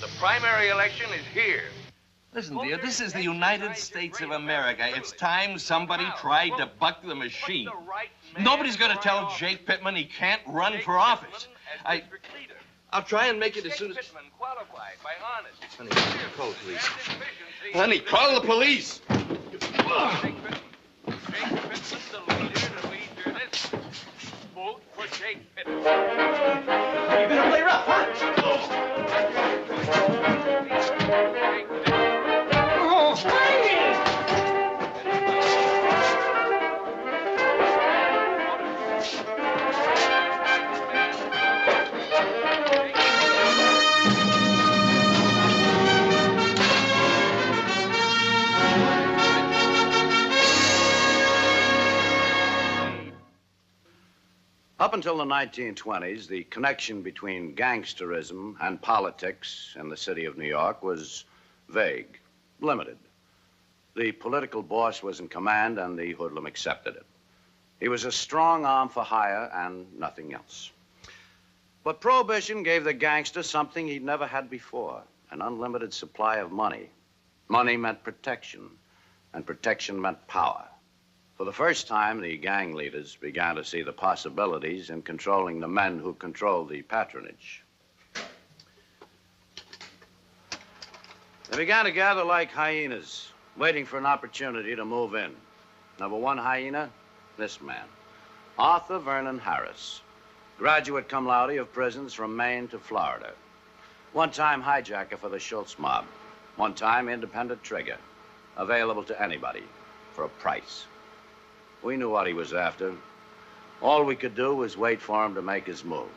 The primary election is here. Listen, dear, this is the United States of America. It's time somebody tried to buck the machine. Nobody's going to tell Jake Pittman he can't run for office. I'll try and make it as soon as... Honey, call the police. Honey, call the police! Jake Pittman's the leader to lead through this. Vote for Jake Pittman. You're gonna play rough, huh? Oh, swing it! Up until the 1920s, the connection between gangsterism and politics in the city of New York was vague, limited. The political boss was in command and the hoodlum accepted it. He was a strong arm for hire and nothing else. But Prohibition gave the gangster something he'd never had before, an unlimited supply of money. Money meant protection, and protection meant power. For the first time, the gang leaders began to see the possibilities in controlling the men who controlled the patronage. They began to gather like hyenas, waiting for an opportunity to move in. Number one hyena, this man, Arthur Vernon Harris, graduate cum laude of prisons from Maine to Florida. One-time hijacker for the Schultz mob. One-time independent trigger, available to anybody for a price. We knew what he was after. All we could do was wait for him to make his move.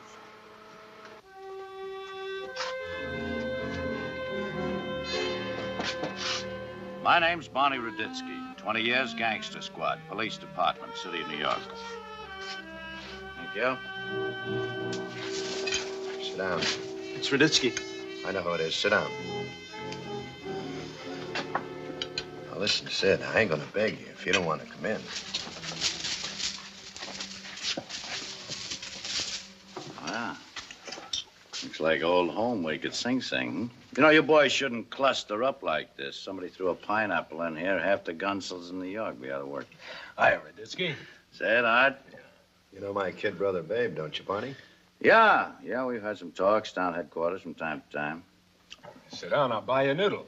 My name's Bonnie Ruditsky, 20 years gangster squad, police department, city of New York. Thank you. Sit down. It's Ruditsky. I know who it is. Sit down. Now, listen, Sid, I ain't gonna beg you if you don't want to come in. Ah, looks like old home week at Sing Sing. Hmm? You know, you boys shouldn't cluster up like this. Somebody threw a pineapple in here, half the gunsels in New York be out of work. Hi, Ruditsky. Say it, Art. You know my kid brother, Babe, don't you, Barney? Yeah, we've had some talks down headquarters from time to time. Sit down, I'll buy you a noodle.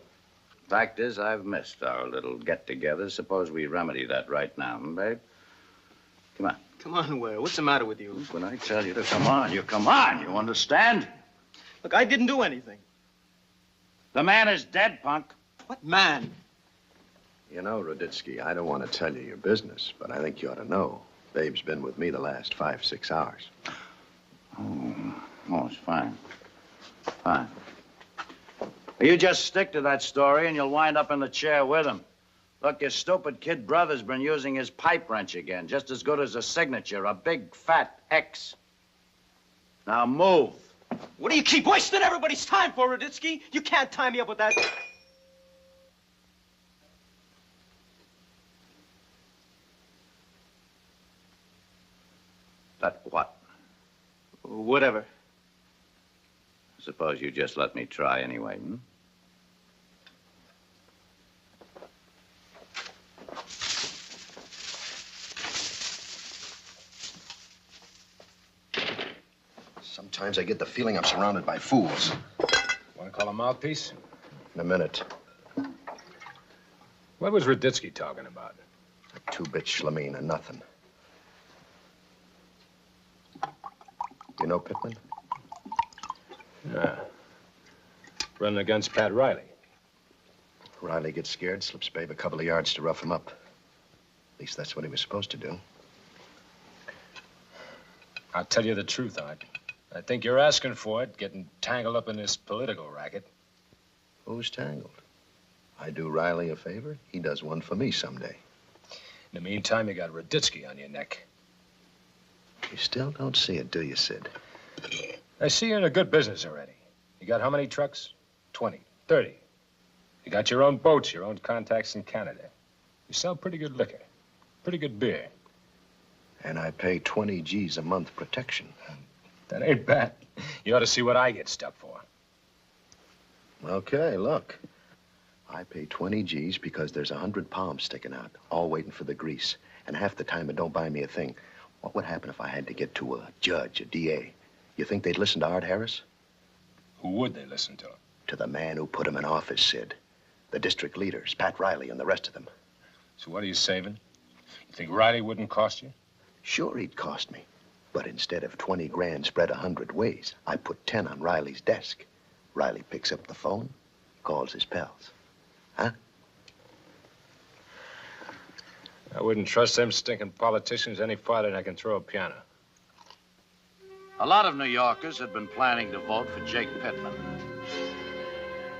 Fact is, I've missed our little get-together. Suppose we remedy that right now, Babe? Come on. Come on, where? What's the matter with you? When I tell you to come on, you come on. You understand? Look, I didn't do anything. The man is dead, punk. What man? You know, Ruditsky, I don't want to tell you your business, but I think you ought to know. Babe's been with me the last 5-6 hours. Oh, it's fine. Fine. You just stick to that story and you'll wind up in the chair with him. Look, your stupid kid brother's been using his pipe wrench again, just as good as a signature, a big fat X. Now move. What do you keep wasting everybody's time for, Ruditsky? You can't tie me up with that. That what? Whatever. Suppose you just let me try anyway, hmm? Sometimes I get the feeling I'm surrounded by fools. Want to call a mouthpiece? In a minute. What was Ruditsky talking about? A two-bit schlamine and nothing. You know Pittman? Yeah. Running against Pat Riley. Riley gets scared, slips Babe a couple of yards to rough him up. At least that's what he was supposed to do. I'll tell you the truth, Art. I think you're asking for it, getting tangled up in this political racket. Who's tangled? I do Riley a favor, he does one for me someday. In the meantime, you got Ruditsky on your neck. You still don't see it, do you, Sid? I see you're in a good business already. You got how many trucks? 20, 30. You got your own boats, your own contacts in Canada. You sell pretty good liquor, pretty good beer. And I pay 20 G's a month protection. That ain't bad. You ought to see what I get stuck for. Okay, look. I pay 20 G's because there's 100 palms sticking out, all waiting for the grease. And half the time it don't buy me a thing. What would happen if I had to get to a judge, a DA? You think they'd listen to Art Harris? Who would they listen to? To the man who put him in office, Sid. The district leaders, Pat Riley and the rest of them. So what are you saving? You think Riley wouldn't cost you? Sure, he'd cost me. But instead of 20 grand spread 100 ways, I put 10 on Riley's desk. Riley picks up the phone, calls his pals. Huh? I wouldn't trust them stinking politicians any farther than I can throw a piano. A lot of New Yorkers had been planning to vote for Jake Pittman.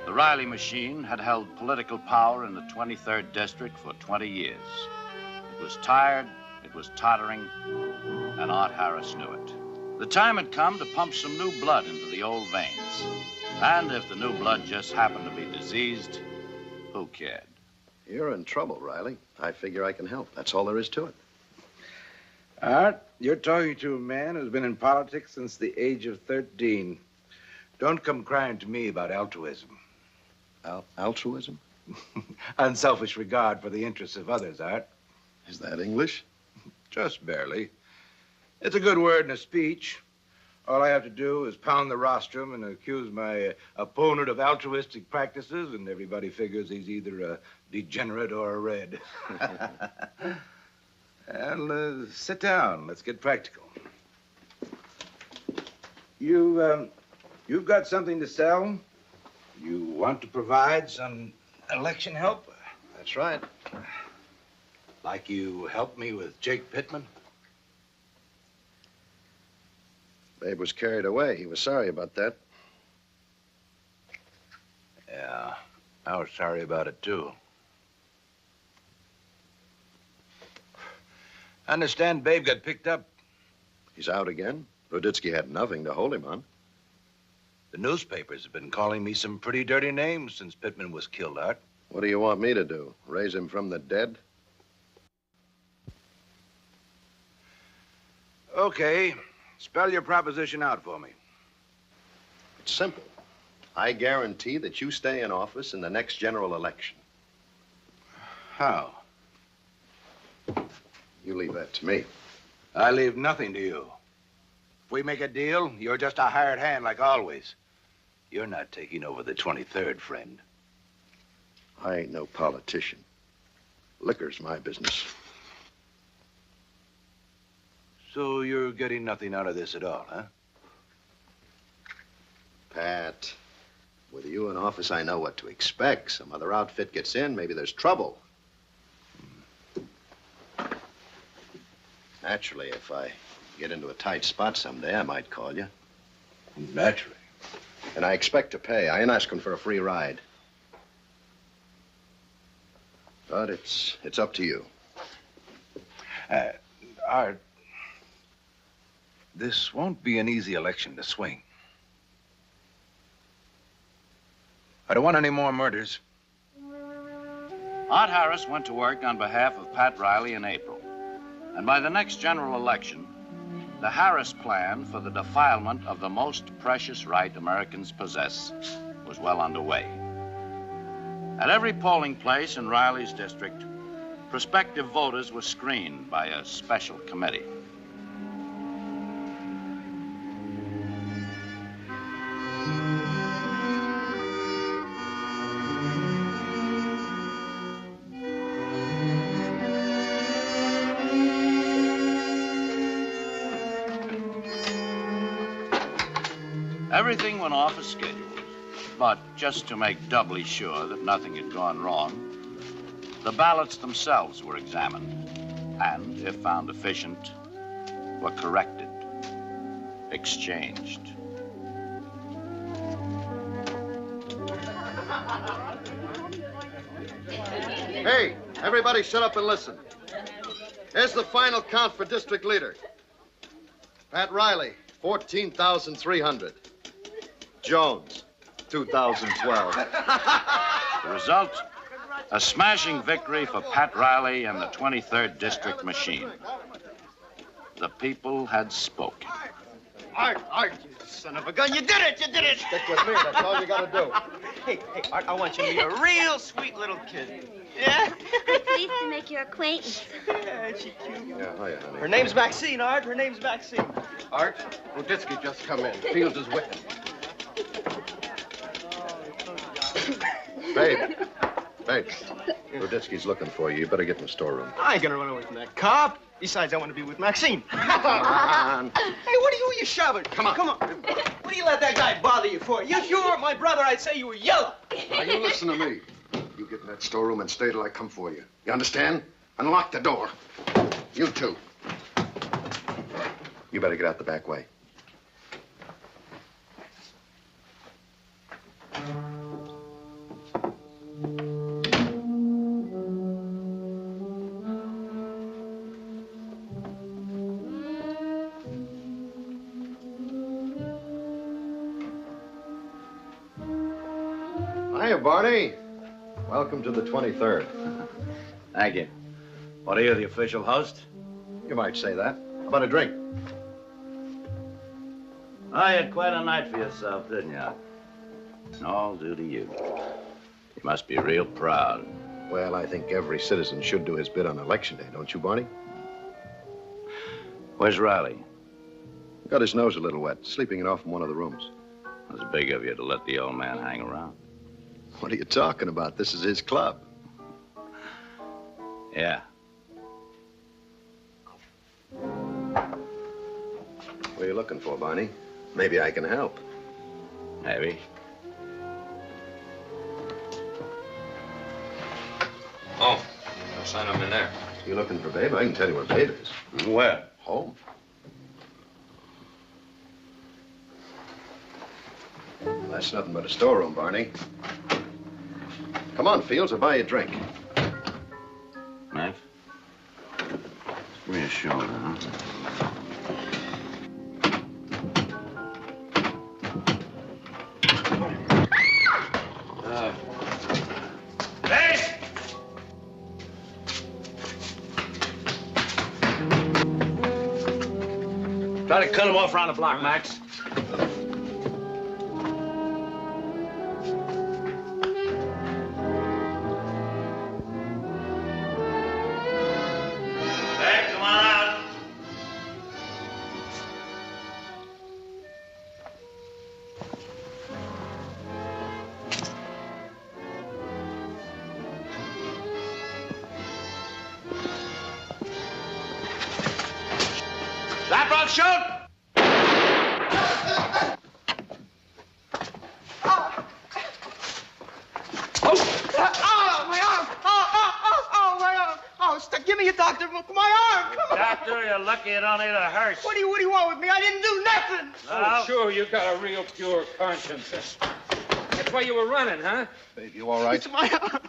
The Riley machine had held political power in the 23rd District for 20 years. It was tired, it was tottering, and Art Harris knew it. The time had come to pump some new blood into the old veins. And if the new blood just happened to be diseased, who cared? You're in trouble, Riley. I figure I can help. That's all there is to it. Art, you're talking to a man who's been in politics since the age of 13. Don't come crying to me about altruism. Altruism? Unselfish regard for the interests of others, Art. Is that English? Just barely. It's a good word in a speech. All I have to do is pound the rostrum and accuse my opponent of altruistic practices, and everybody figures he's either a degenerate or a red. Well, sit down. Let's get practical. You've got something to sell? You want to provide some election help? That's right. Like you helped me with Jake Pittman? Babe was carried away. He was sorry about that. Yeah, I was sorry about it, too. I understand Babe got picked up. He's out again. Ruditsky had nothing to hold him on. The newspapers have been calling me some pretty dirty names since Pittman was killed, Art. What do you want me to do? Raise him from the dead? Okay. Spell your proposition out for me. It's simple. I guarantee that you stay in office in the next general election. How? You leave that to me. I leave nothing to you. If we make a deal, you're just a hired hand like always. You're not taking over the 23rd, friend. I ain't no politician. Liquor's my business. So you're getting nothing out of this at all, huh? Pat, with you in office, I know what to expect. Some other outfit gets in, maybe there's trouble. Naturally, if I get into a tight spot someday, I might call you. Naturally. And I expect to pay. I ain't asking for a free ride. But it's up to you. Art, this won't be an easy election to swing. I don't want any more murders. Art Harris went to work on behalf of Pat Riley in April. And by the next general election, the Harris plan for the defilement of the most precious right Americans possess was well underway. At every polling place in Riley's district, prospective voters were screened by a special committee. Everything went off as scheduled, but just to make doubly sure that nothing had gone wrong, the ballots themselves were examined and, if found deficient, were corrected, exchanged. Hey, everybody shut up and listen. Here's the final count for district leader. Pat Riley, 14,300. Jones, 2012. The result, a smashing victory for Pat Riley and the 23rd District machine. The people had spoken. Art, you son of a gun. You did it. Stick with me. That's all you gotta do. Hey, Art, I want you to meet a real sweet little kid. Yeah? I'm pleased to make your acquaintance. Yeah, she cute. Yeah, hiya, honey. Her name's Maxine, Art. Her name's Maxine. Art, Ruditsky just come in. Fields is with him. Babe. Ruditsky's looking for you. You better get in the storeroom. I ain't gonna run away from that cop. Besides, I want to be with Maxine. Come on. Hey, what are you shoving? Come on. What do you let that guy bother you for? If you were my brother, I'd say you were yellow. Now, you listen to me. You get in that storeroom and stay till I come for you. You understand? And lock the door. You too. You better get out the back way. Hiya, Barney. Welcome to the 23rd. Thank you. What are you, the official host? You might say that. How about a drink? Oh, you had quite a night for yourself, didn't you? All due to you. You must be real proud. Well, I think every citizen should do his bit on election day, don't you, Barney? Where's Riley? Got his nose a little wet, sleeping it off in one of the rooms. It was big of you to let the old man hang around. What are you talking about? This is his club. Yeah. What are you looking for, Barney? Maybe I can help. Maybe. Oh, no sign of him in there. You looking for Babe? I can tell you where Babe is. Where? Home. That's nothing but a storeroom, Barney. Come on, Fields, I'll buy you a drink. Knife? Reassuring, huh? Hey! Try to cut him off around the block, Max. Hey, come on out. That front shoot! Oh, my arm! Oh, my arm! Oh, give me a doctor for my arm! Come on! Doctor, you're lucky you don't need a hearse. What do you want with me? I didn't do nothing! Oh, Sure, you got a real pure conscience. That's why you were running, huh? Babe, you all right? It's my arm.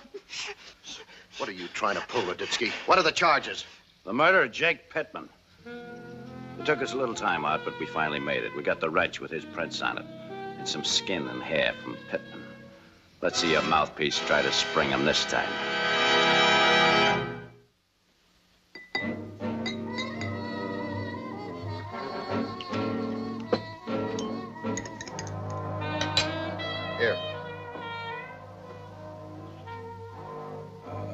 What are you trying to pull, Ruditsky? What are the charges? The murder of Jake Pittman. It took us a little time out, but we finally made it. We got the wretch with his prints on it. And some skin and hair from Pittman. Let's see your mouthpiece try to spring him this time. Here.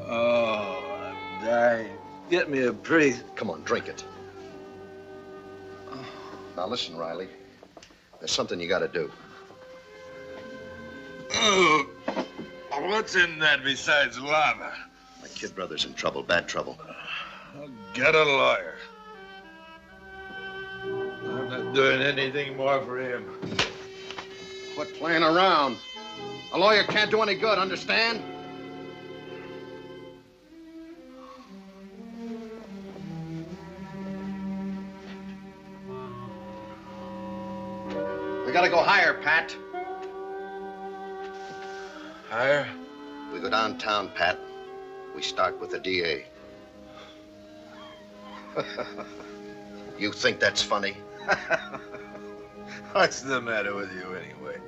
Oh, I'm dying. Get me a pretty... Come on, drink it. Now listen, Riley. There's something you gotta do. Oh, what's in that besides lava? My kid brother's in trouble, bad trouble. I'll get a lawyer. I'm not doing anything more for him. Quit playing around. A lawyer can't do any good, understand? We gotta go higher, Pat. Higher? We go downtown, Pat. We start with the DA. You think that's funny? What's the matter with you, anyway?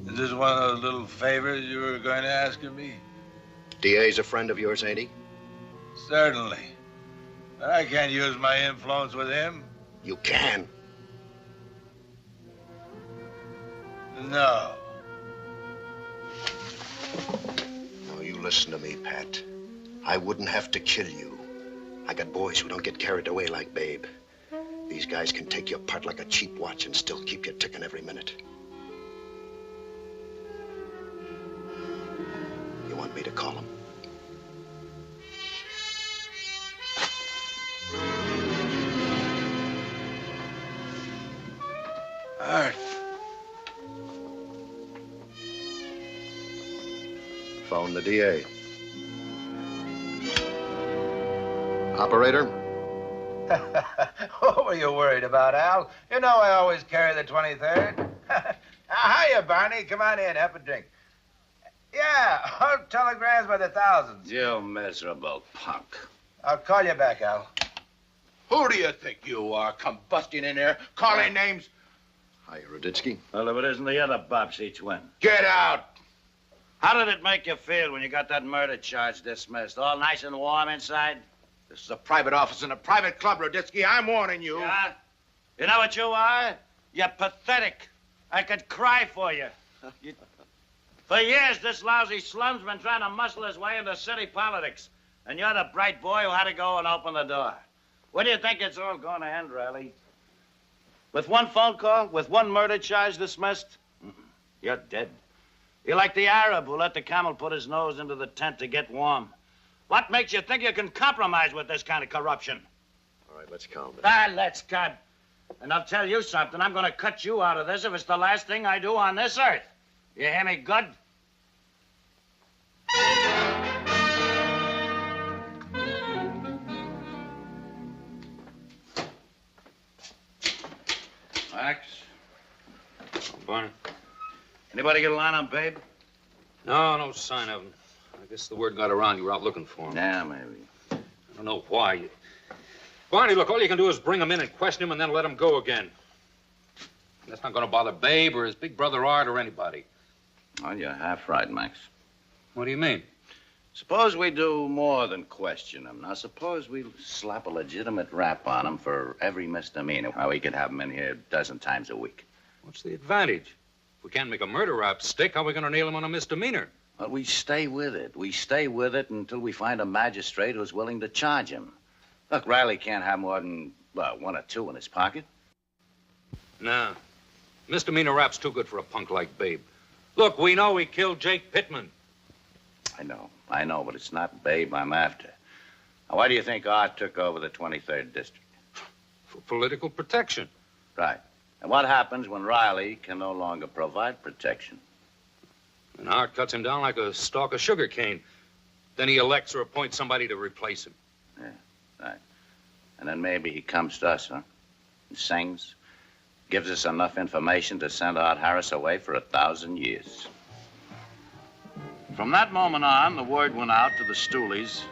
Is this one of those little favors you were going to ask of me? DA's a friend of yours, ain't he? Certainly. But I can't use my influence with him. You can. No. Now, you listen to me, Pat. I wouldn't have to kill you. I got boys who don't get carried away like Babe. These guys can take you apart like a cheap watch and still keep you ticking every minute. You want me to call them? Art. Phone the DA. Operator? What were you worried about, Al? You know I always carry the 23rd. Hiya, Barney. Come on in, have a drink. Yeah, telegrams by the thousands. You miserable punk. I'll call you back, Al. Who do you think you are, combusting in there, calling names? Hi, Ruditsky. Well, if it isn't the other Bobsy twin. Get out! How did it make you feel when you got that murder charge dismissed? All nice and warm inside? This is a private office in a private club, Ruditsky. I'm warning you. Yeah? You know what you are? You're pathetic. I could cry for you. For years, this lousy slum's been trying to muscle his way into city politics. And you're the bright boy who had to go and open the door. When do you think it's all going to end, Riley? With one phone call? With one murder charge dismissed? You're dead. You're like the Arab who let the camel put his nose into the tent to get warm. What makes you think you can compromise with this kind of corruption? All right, let's calm down. Ah, let's cut. And I'll tell you something. I'm going to cut you out of this if it's the last thing I do on this earth. You hear me good? Max? Barney? Anybody get a line on Babe? No sign of him. I guess the word got around you were out looking for him. Yeah, maybe. I don't know why. Barney, look, all you can do is bring him in and question him and then let him go again. That's not going to bother Babe or his big brother Art or anybody. Well, you're half right, Max. What do you mean? Suppose we do more than question him. Now, suppose we slap a legitimate rap on him for every misdemeanor. How we could have him in here a dozen times a week. What's the advantage? If we can't make a murder rap stick, how are we going to nail him on a misdemeanor? Well, we stay with it. We stay with it until we find a magistrate who's willing to charge him. Look, Riley can't have more than, well, one or two in his pocket. Nah. Misdemeanor rap's too good for a punk like Babe. Look, we know he killed Jake Pittman. I know, but it's not Babe I'm after. Now, why do you think Art took over the 23rd District? For political protection. Right. And what happens when Riley can no longer provide protection? And Art cuts him down like a stalk of sugar cane. Then he elects or appoints somebody to replace him. Yeah, right. And then maybe he comes to us, huh? And sings, gives us enough information to send Art Harris away for 1,000 years. From that moment on, the word went out to the stoolies,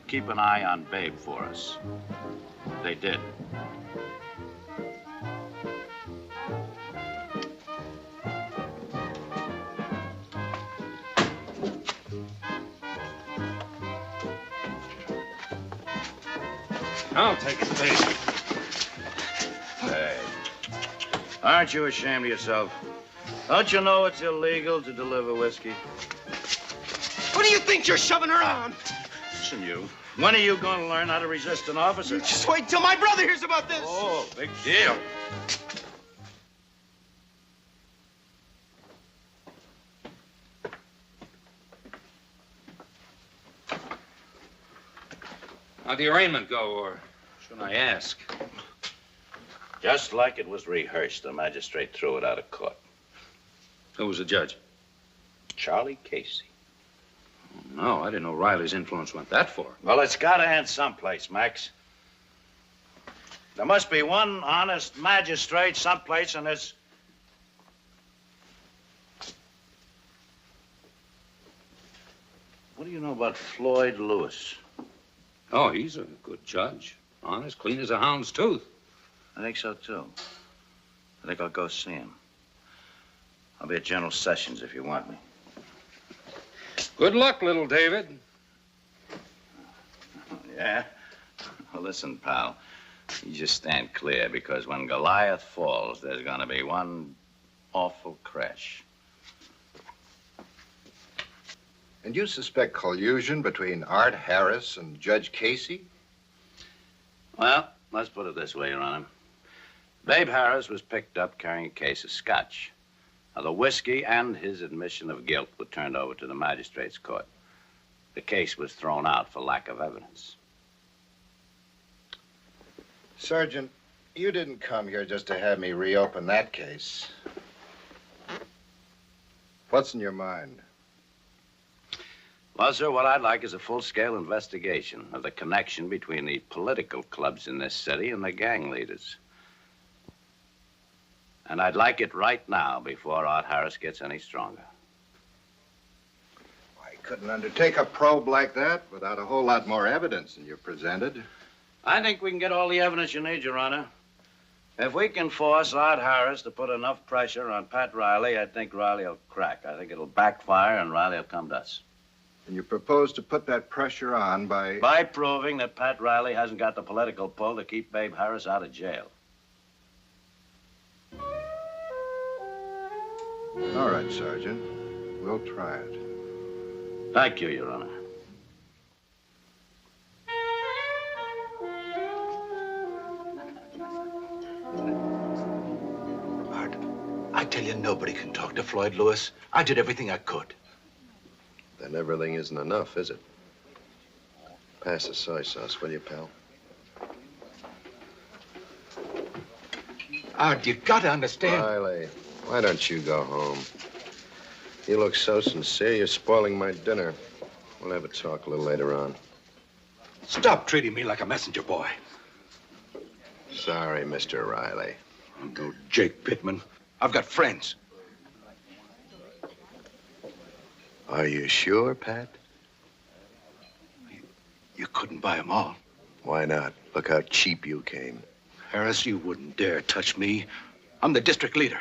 keep an eye on Babe for us. They did. I'll take it, Babe. Hey, aren't you ashamed of yourself? Don't you know it's illegal to deliver whiskey? What do you think you're shoving around? Listen, you. When are you going to learn how to resist an officer? Just wait till my brother hears about this. Oh, big deal. How'd the arraignment go, or shouldn't I ask? Just like it was rehearsed, the magistrate threw it out of court. Who was the judge? Charlie Casey. No, I didn't know Riley's influence went that far. Well, it's got to end someplace, Max. There must be one honest magistrate someplace in this... What do you know about Floyd Lewis? Oh, he's a good judge. Honest, clean as a hound's tooth. I think so, too. I think I'll go see him. I'll be at General Sessions if you want me. Good luck, little David. Yeah? Well, listen, pal. You just stand clear, because when Goliath falls, there's gonna be one awful crash. And you suspect collusion between Art Harris and Judge Casey? Well, let's put it this way, Your Honor. Babe Harris was picked up carrying a case of scotch. Now, the whiskey and his admission of guilt were turned over to the magistrate's court. The case was thrown out for lack of evidence. Sergeant, you didn't come here just to have me reopen that case. What's in your mind? Well, sir, what I'd like is a full-scale investigation of the connection between the political clubs in this city and the gang leaders. And I'd like it right now before Art Harris gets any stronger. I couldn't undertake a probe like that without a whole lot more evidence than you presented. I think we can get all the evidence you need, Your Honor. If we can force Art Harris to put enough pressure on Pat Riley, I think Riley will crack. I think it'll backfire and Riley will come to us. And you propose to put that pressure on by... By proving that Pat Riley hasn't got the political pull to keep Babe Harris out of jail. All right, Sergeant. We'll try it. Thank you, Your Honor. Art, I tell you, nobody can talk to Floyd Lewis. I did everything I could. Then everything isn't enough, is it? Pass the soy sauce, will you, pal? Art, you gotta understand. Riley, why don't you go home? You look so sincere, you're spoiling my dinner. We'll have a talk a little later on. Stop treating me like a messenger boy. Sorry, Mr. Riley. I'm no Jake Pittman. I've got friends. Are you sure, Pat? You couldn't buy them all. Why not? Look how cheap you came. Harris, you wouldn't dare touch me. I'm the district leader.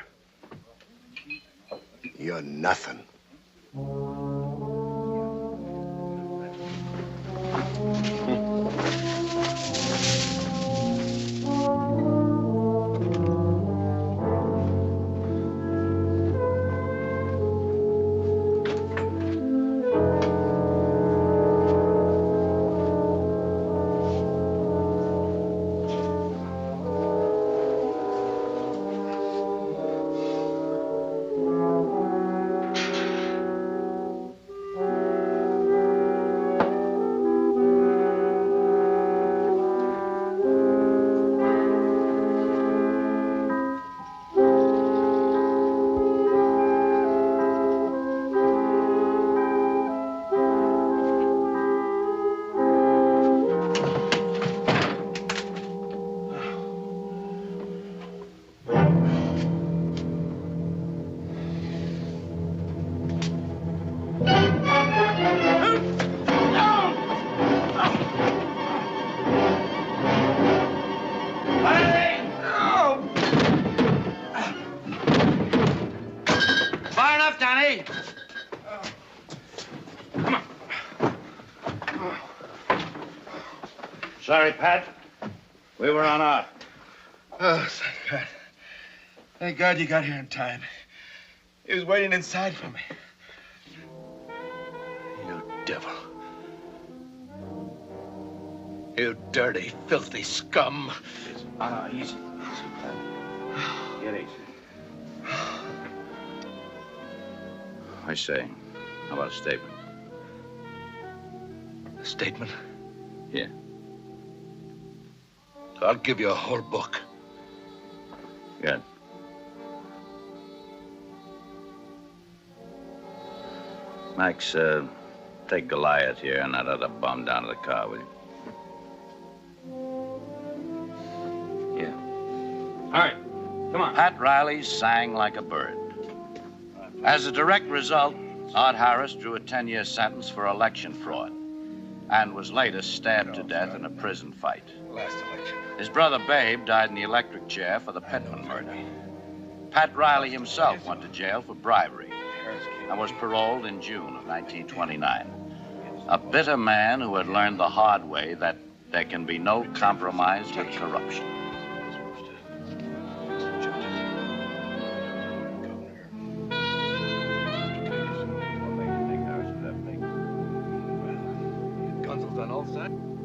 You're nothing. Sorry, Pat. We were on Art. Oh, thank God. Thank God you got here in time. He was waiting inside for me. You devil. You dirty, filthy scum. Easy, Pat. Get easy. I say, how about a statement? A statement? Yeah. I'll give you a whole book. Good. Max, take Goliath here and that other bum down to the car, will you? Yeah. All right, come on. Pat Riley sang like a bird. As a direct result, Art Harris drew a 10-year sentence for election fraud and was later stabbed to death in a prison fight. Last election. His brother Babe died in the electric chair for the Pittman murder. Pat Riley himself went to jail for bribery and was paroled in June of 1929. A bitter man who had learned the hard way that there can be no compromise with corruption. on all sides.